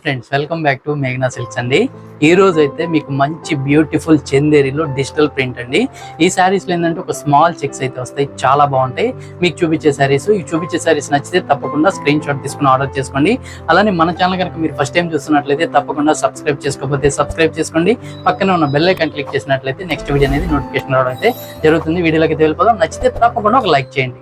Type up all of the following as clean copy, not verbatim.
Friends, welcome back to మేఘనా silks అండి. ఈ రోజు అయితే మీకు మంచి బ్యూటిఫుల్ చందేరిలో డిజిటల్ ప్రింట్ అండి. ఈ శారీస్ లో ఏంటంటే ఒక స్మాల్ చెక్స్ అయితే వస్తాయి, చాలా బాగుంటాయి. మీకు చూపించే శారీస్, ఈ చూపించే శారీస్ నచ్చితే తప్పకుండా స్క్రీన్ షాట్ తీసుకుని ఆర్డర్ చేసుకోండి. అలానే మన ఛానల్ కనుక మీరు ఫస్ట్ టైం చూస్తున్నట్లయితే తప్పకుండా సబ్స్క్రైబ్ చేసుకోకపోతే సబ్స్క్రైబ్ చేసుకోండి. పక్కనే ఉన్న బెల్ ఐకాన్ క్లిక్ చేసినట్లయితే నెక్స్ట్ వీడియో అనేది నోటిఫికేషన్ రావడం అయితే జరుగుతుంది. వీడియోలోకి వెళ్ళిపోదాం. నచ్చితే తప్పకుండా ఒక లైక్ చేయండి.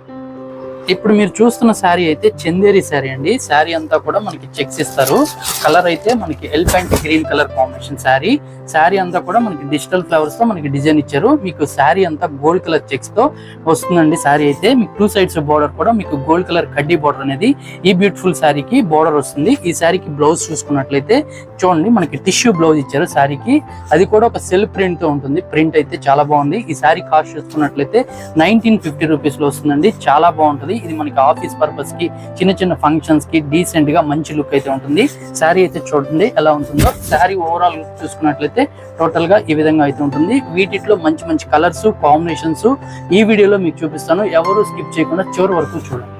ఇప్పుడు మీరు చూస్తున్న శారీ అయితే చందేరి శారీ అండి. శారీ అంతా కూడా మనకి చెక్స్ ఇస్తారు. కలర్ అయితే మనకి elephant green colour combination sari. Sari అంతా కూడా మనకి డిజిటల్ ఫ్లవర్స్ తో మనకి డిజైన్ ఇచ్చారు. మీకు శారీ అంతా గోల్డ్ కలర్ చెక్స్ తో వస్తుందండి. శారీ అయితే మీకు 2 సైడ్స్ బోర్డర్ కూడా మీకు గోల్డ్ కలర్ కడ్డీ బోర్డర్ అనేది ఈ బ్యూటిఫుల్ శారీకి బోర్డర్ వస్తుంది. ఈ శారీకి బ్లౌజ్ చూసుకున్నట్లయితే చూడండి, మనకి టిష్యూ బ్లౌజ్ ఇచ్చారు శారీకి. అది కూడా ఒక సెల్ఫ్ ప్రింట్ తో ఉంటుంది. ప్రింట్ అయితే చాలా బాగుంది. ఈ శారీ కాస్ట్ చూసుకున్నట్లయితే 1950 రూపీస్ లో వస్తుందండి. చాలా బాగుంటుంది. ఇది మనకి ఆఫీస్ పర్పస్ కి, చిన్న చిన్న ఫంక్షన్స్ కి డీసెంట్ గా మంచి లుక్ అయితే ఉంటుంది. శారీ అయితే చూడండి ఎలా ఉంటుందో. శారీ ఓవరాల్ లుక్ చూసుకున్నట్లయితే టోటల్ గా ఈ విధంగా అయితే ఉంటుంది. వీటిలో మంచి మంచి కలర్స్ కాంబినేషన్స్ ఈ వీడియోలో మీకు చూపిస్తాను. ఎవరు స్కిప్ చేయకుండా చివరి వరకు చూడండి.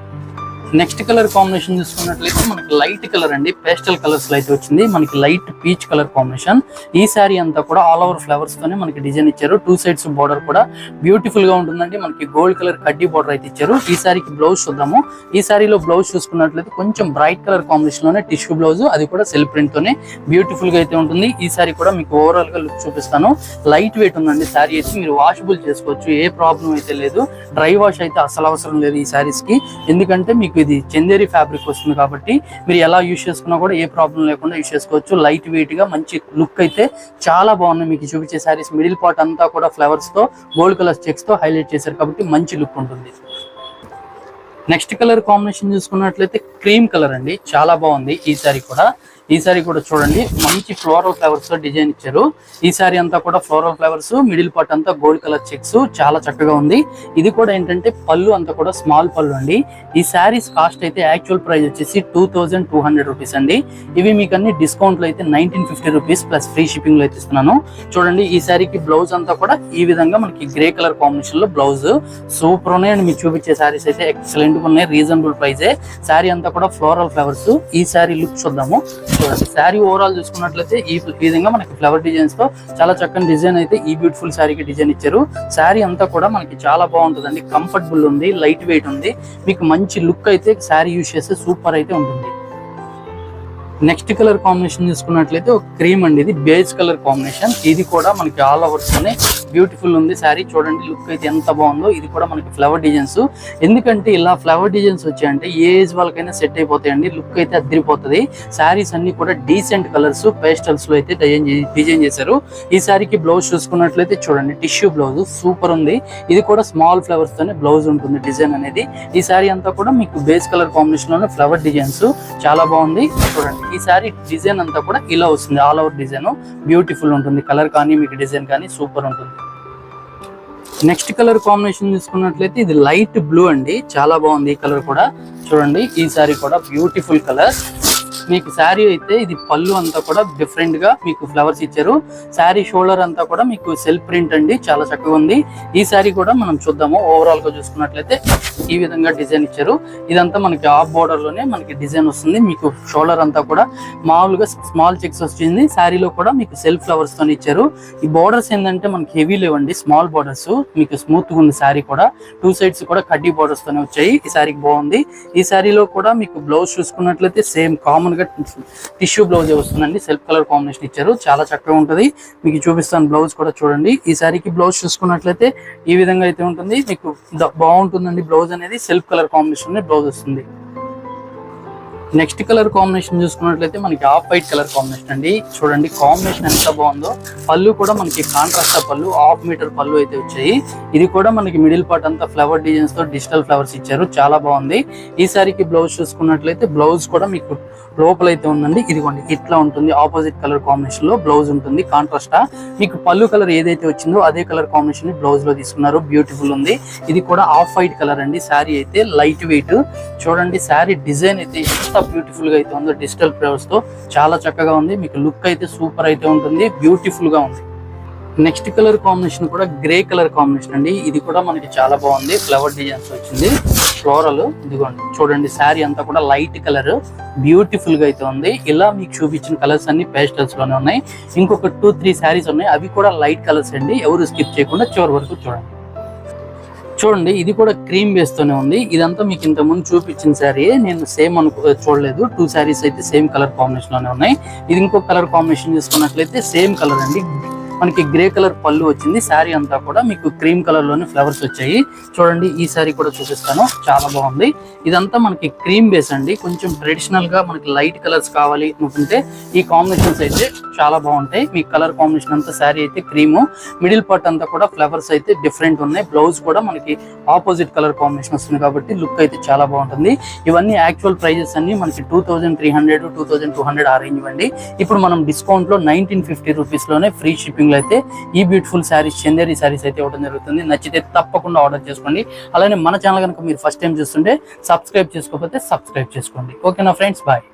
నెక్స్ట్ కలర్ కాంబినేషన్ చూసుకున్నట్లయితే మనకి లైట్ కలర్ అండి. పేస్టల్ కలర్స్ లో అయితే వచ్చింది. మనకి లైట్ పీచ్ కలర్ కాంబినేషన్. ఈ శారీ అంతా కూడా ఆల్ ఓవర్ ఫ్లవర్స్ తోనే మనకి డిజైన్ ఇచ్చారు. 2 సైడ్స్ బోర్డర్ కూడా బ్యూటిఫుల్ గా ఉంటుందండి. మనకి గోల్డ్ కలర్ కడ్డీ బోర్డర్ అయితే ఇచ్చారు. ఈ శారీకి బ్లౌజ్ చూద్దాము. ఈ శారీలో బ్లౌజ్ చూసుకున్నట్లయితే కొంచెం బ్రైట్ కలర్ కాంబినేషన్ లోనే టిష్యూ బ్లౌజ్, అది కూడా సెల్ఫ్ ప్రింట్ తోనే బ్యూటిఫుల్ గా అయితే ఉంటుంది. ఈ శారీ కూడా మీకు ఓవరాల్ గా లుక్ చూపిస్తాను. లైట్ వెయిట్ ఉందండి శారీ అయితే. మీరు వాషబుల్ చేసుకోవచ్చు, ఏ ప్రాబ్లం అయితే లేదు. డ్రై వాష్ అయితే అసలు అవసరం లేదు ఈ శారీస్ కి. ఎందుకంటే మీకు ఇది చందేరి ఫ్యాబ్రిక్ వస్తుంది కాబట్టి మీరు ఎలా యూజ్ చేసుకున్నా కూడా ఏ ప్రాబ్లం లేకుండా యూజ్ చేసుకోవచ్చు. లైట్ వెయిట్ గా మంచి లుక్ అయితే చాలా బాగున్నాయి. మీకు చూపించే శారీస్ మిడిల్ పార్ట్ అంతా కూడా ఫ్లవర్స్ తో గోల్డ్ కలర్ చెక్స్ తో హైలైట్ చేశారు కాబట్టి మంచి లుక్ ఉంటుంది. నెక్స్ట్ కలర్ కాంబినేషన్ చూసుకున్నట్లయితే క్రీమ్ కలర్ అండి. చాలా బాగుంది ఈ శారీ కూడా. ఈ సారీ కూడా చూడండి, మంచి ఫ్లోరల్ ఫ్లవర్స్ తో డిజైన్ ఇచ్చారు. ఈ సారీ అంతా కూడా ఫ్లోరల్ ఫ్లవర్స్, మిడిల్ పార్ట్ అంతా గోల్డ్ కలర్ చెక్స్, చాలా చక్కగా ఉంది. ఇది కూడా ఏంటంటే పళ్ళు అంతా కూడా స్మాల్ పళ్ళు అండి. ఈ శారీస్ కాస్ట్ అయితే యాక్చువల్ ప్రైస్ వచ్చేసి 2200 రూపీస్ అండి. ఇవి మీకు అన్ని డిస్కౌంట్ లో అయితే 1950 రూపీస్ ప్లస్ ఫ్రీ షిప్పింగ్ లో అయితే ఇస్తున్నాను. చూడండి, ఈ శారీకి బ్లౌజ్ అంతా కూడా ఈ విధంగా మనకి గ్రే కలర్ కాంబినేషన్ లో బ్లౌజ్ సూపర్ ఉన్నాయి. అండ్ మీకు చూపించే శారీస్ అయితే ఎక్సలెంట్ గా ఉన్నాయి. రీజనబుల్ ప్రైజే. శారీ అంతా కూడా ఫ్లోరల్ ఫ్లవర్స్. ఈ శారీ లుక్ చూద్దాము. చూడండి, శారీ ఓవరాల్ చూసుకున్నట్లయితే ఈ విధంగా మనకి ఫ్లవర్ డిజైన్స్ తో చాలా చక్కని డిజైన్ అయితే ఈ బ్యూటిఫుల్ శారీకి డిజైన్ ఇచ్చారు. శారీ అంతా కూడా మనకి చాలా బాగుంటుందండి. కంఫర్టబుల్ ఉంది, లైట్ వెయిట్ ఉంది. మీకు మంచి లుక్ అయితే శారీ యూజ్ చేస్తే సూపర్ అయితే ఉంటుంది. నెక్స్ట్ కలర్ కాంబినేషన్ చూసుకున్నట్లయితే ఒక క్రీమ్ అండి. ఇది బేజ్ కలర్ కాంబినేషన్. ఇది కూడా మనకి ఆల్ ఓవర్స్ తోనే బ్యూటిఫుల్ ఉంది శారీ. చూడండి లుక్ అయితే ఎంత బాగుందో. ఇది కూడా మనకి ఫ్లవర్ డిజైన్స్. ఎందుకంటే ఇలా ఫ్లవర్ డిజైన్స్ వచ్చాయంటే ఏ ఏజ్ వాళ్ళకైనా సెట్ అయిపోతాయండి. లుక్ అయితే అదిరిపోతుంది. శారీస్ అన్ని కూడా డీసెంట్ కలర్స్, పేస్టల్స్ లో అయితే డిజైన్ చేశారు. ఈ శారీకి బ్లౌజ్ చూసుకున్నట్లయితే చూడండి, టిష్యూ బ్లౌజ్ సూపర్ ఉంది. ఇది కూడా స్మాల్ ఫ్లవర్స్ తోనే బ్లౌజ్ ఉంటుంది డిజైన్ అనేది. ఈ శారీ అంతా కూడా మీకు బేస్ కలర్ కాంబినేషన్ లోనే ఫ్లవర్ డిజైన్స్ చాలా బాగుంది. చూడండి, ఈ శారీ డిజైన్ అంతా కూడా ఇలా వస్తుంది. ఆల్ ఓవర్ డిజైన్ బ్యూటిఫుల్ ఉంటుంది. కలర్ కానీ మీకు డిజైన్ కానీ సూపర్ ఉంటుంది. నెక్స్ట్ కలర్ కాంబినేషన్ చూసుకున్నట్లయితే ఇది లైట్ బ్లూ అండి. చాలా బాగుంది ఈ కలర్ కూడా. చూడండి, ఈ శారీ కూడా బ్యూటిఫుల్ కలర్. మీకు శారీ అయితే ఇది పళ్ళు అంతా కూడా డిఫరెంట్ గా మీకు ఫ్లవర్స్ ఇచ్చారు. శారీ షోల్డర్ అంతా కూడా మీకు సెల్ఫ్ ప్రింట్ అండి. చాలా చక్కగా ఉంది. ఈ శారీ కూడా మనం చూద్దాము. ఓవరాల్ గా చూసుకున్నట్లయితే ఈ విధంగా డిజైన్ ఇచ్చారు. ఇదంతా మనకి ఆఫ్ బోర్డర్ లోనే మనకి డిజైన్ వస్తుంది. మీకు షోల్డర్ అంతా కూడా మామూలుగా స్మాల్ చెక్స్ వచ్చింది. శారీలో కూడా మీకు సెల్ఫ్ ఫ్లవర్స్ తో ఇచ్చారు. ఈ బోర్డర్స్ ఏంటంటే మనకి హెవీ లేవండి, స్మాల్ బోర్డర్స్. మీకు స్మూత్ గా ఉంది శారీ కూడా. 2 సైడ్స్ కూడా కడ్డీ బోర్డర్స్ తోనే వచ్చాయి. ఈ శారీకి బాగుంది. ఈ శారీలో కూడా మీకు బ్లౌజ్ చూసుకున్నట్లయితే సేమ్ కామన్ గా టిష్యూ బ్లౌజ్ వస్తుందండి. సెల్ఫ్ కలర్ కాంబినేషన్ ఇచ్చారు. చాలా చక్కగా ఉంటది. మీకు చూపిస్తాను బ్లౌజ్ కూడా చూడండి. ఈ శారీకి బ్లౌజ్ చూసుకున్నట్లయితే ఈ విధంగా అయితే ఉంటుంది. మీకు బాగుంటుందండి. బ్లౌజ్ అనేది సెల్ఫ్ కలర్ కాంబినేషన్ బ్లౌజ్ వస్తుంది. నెక్స్ట్ కలర్ కాంబినేషన్ చూసుకున్నట్లయితే మనకి ఆఫ్ వైట్ కలర్ కాంబినేషన్ అండి. చూడండి, కాంబినేషన్ ఎంత బాగుందో. పళ్ళు కూడా మనకి కాంట్రాస్ట్ పళ్ళు, 1/2 మీటర్ పళ్ళు అయితే వచ్చాయి. ఇది కూడా మనకి మిడిల్ పార్ట్ అంతా ఫ్లవర్ డిజైన్స్ తో డిజిటల్ ఫ్లవర్స్ ఇచ్చారు. చాలా బాగుంది. ఈ సారీకి బ్లౌజ్ చూసుకున్నట్లయితే బ్లౌజ్ కూడా మీకు లోపల అయితే ఉందండి. ఇదిగోండి, ఇట్లా ఉంటుంది. ఆపోజిట్ కలర్ కాంబినేషన్ లో బ్లౌజ్ ఉంటుంది. కాంట్రాస్ట్ మీకు పళ్ళు కలర్ ఏదైతే వచ్చిందో అదే కలర్ కాంబినేషన్ బ్లౌజ్ లో తీసుకున్నారు. బ్యూటిఫుల్ ఉంది. ఇది కూడా ఆఫ్ వైట్ కలర్ అండి. శారీ అయితే లైట్ వెయిట్. చూడండి, శారీ డిజైన్ అయితే ఎంత బ్యూటిఫుల్ గా అయితే ఉందో. డిజిటల్ ఫ్లవర్స్ తో చాలా చక్కగా ఉంది. మీకు లుక్ అయితే సూపర్ అయితే ఉంటుంది. బ్యూటిఫుల్ గా ఉంది. నెక్స్ట్ కలర్ కాంబినేషన్ కూడా గ్రే కలర్ కాంబినేషన్ అండి. ఇది కూడా మనకి చాలా బాగుంది. ఫ్లవర్ డిజైన్స్ వచ్చింది. ఫ్లోరల్, ఇదిగోండి చూడండి శారీ అంతా కూడా లైట్ కలర్ బ్యూటిఫుల్ గా అయితే ఉంది. ఇలా మీకు చూపించిన కలర్స్ అన్ని పేస్టల్స్ లోనే ఉన్నాయి. ఇంకొక 2-3 శారీస్ ఉన్నాయి, అవి కూడా లైట్ కలర్స్ అండి. ఎవరు స్కిప్ చేయకుండా చివరి వరకు చూడండి. చూడండి ఇది కూడా క్రీమ్ బేస్ తోనే ఉంది. ఇదంతా మీకు ఇంత ముందు చూపించిన శారీ నేను సేమ్ చూడలేదు. 2 శారీస్ అయితే సేమ్ కలర్ కాంబినేషన్ లోనే ఉన్నాయి. ఇది ఇంకో కలర్ కాంబినేషన్ తీసుకున్నట్లయితే సేమ్ కలర్ అండి. మనకి గ్రే కలర్ పళ్ళు వచ్చింది. శారీ అంతా కూడా మీకు క్రీమ్ కలర్ లోనే ఫ్లవర్స్ వచ్చాయి. చూడండి ఈ శారీ కూడా చూపిస్తాను, చాలా బాగుంది. ఇదంతా మనకి క్రీమ్ బేస్ అండి. కొంచెం ట్రెడిషనల్ గా మనకి లైట్ కలర్స్ కావాలి అనుకుంటే ఈ కాంబినేషన్స్ అయితే చాలా బాగుంటాయి. మీ కలర్ కాంబినేషన్ అంతా శారీ అయితే క్రీమ్, మిడిల్ పార్ట్ అంతా కూడా ఫ్లవర్స్ అయితే డిఫరెంట్ ఉన్నాయి. బ్లౌజ్ కూడా మనకి ఆపోజిట్ కలర్ కాంబినేషన్ వస్తుంది కాబట్టి లుక్ అయితే చాలా బాగుంటుంది. ఇవన్నీ యాక్చువల్ ప్రైజెస్ అన్ని మనకి 2300, 2200 ఆ రేంజ్ అండి. ఇప్పుడు మనం డిస్కౌంట్ లో 1950 రూపీస్ లోనే ఫ్రీ షిప్పింగ్ అయితే ఈ బ్యూటిఫుల్ శారీస్, చందేరి శారీస్ అయితే ఇవ్వడం జరుగుతుంది. నచ్చితే తప్పకుండా ఆర్డర్ చేసుకోండి. అలానే మన ఛానల్ కనుక మీరు ఫస్ట్ టైం చూస్తుంటే సబ్స్క్రైబ్ చేసుకోకపోతే సబ్స్క్రైబ్ చేసుకోండి. ఓకేనా ఫ్రెండ్స్, బాయ్.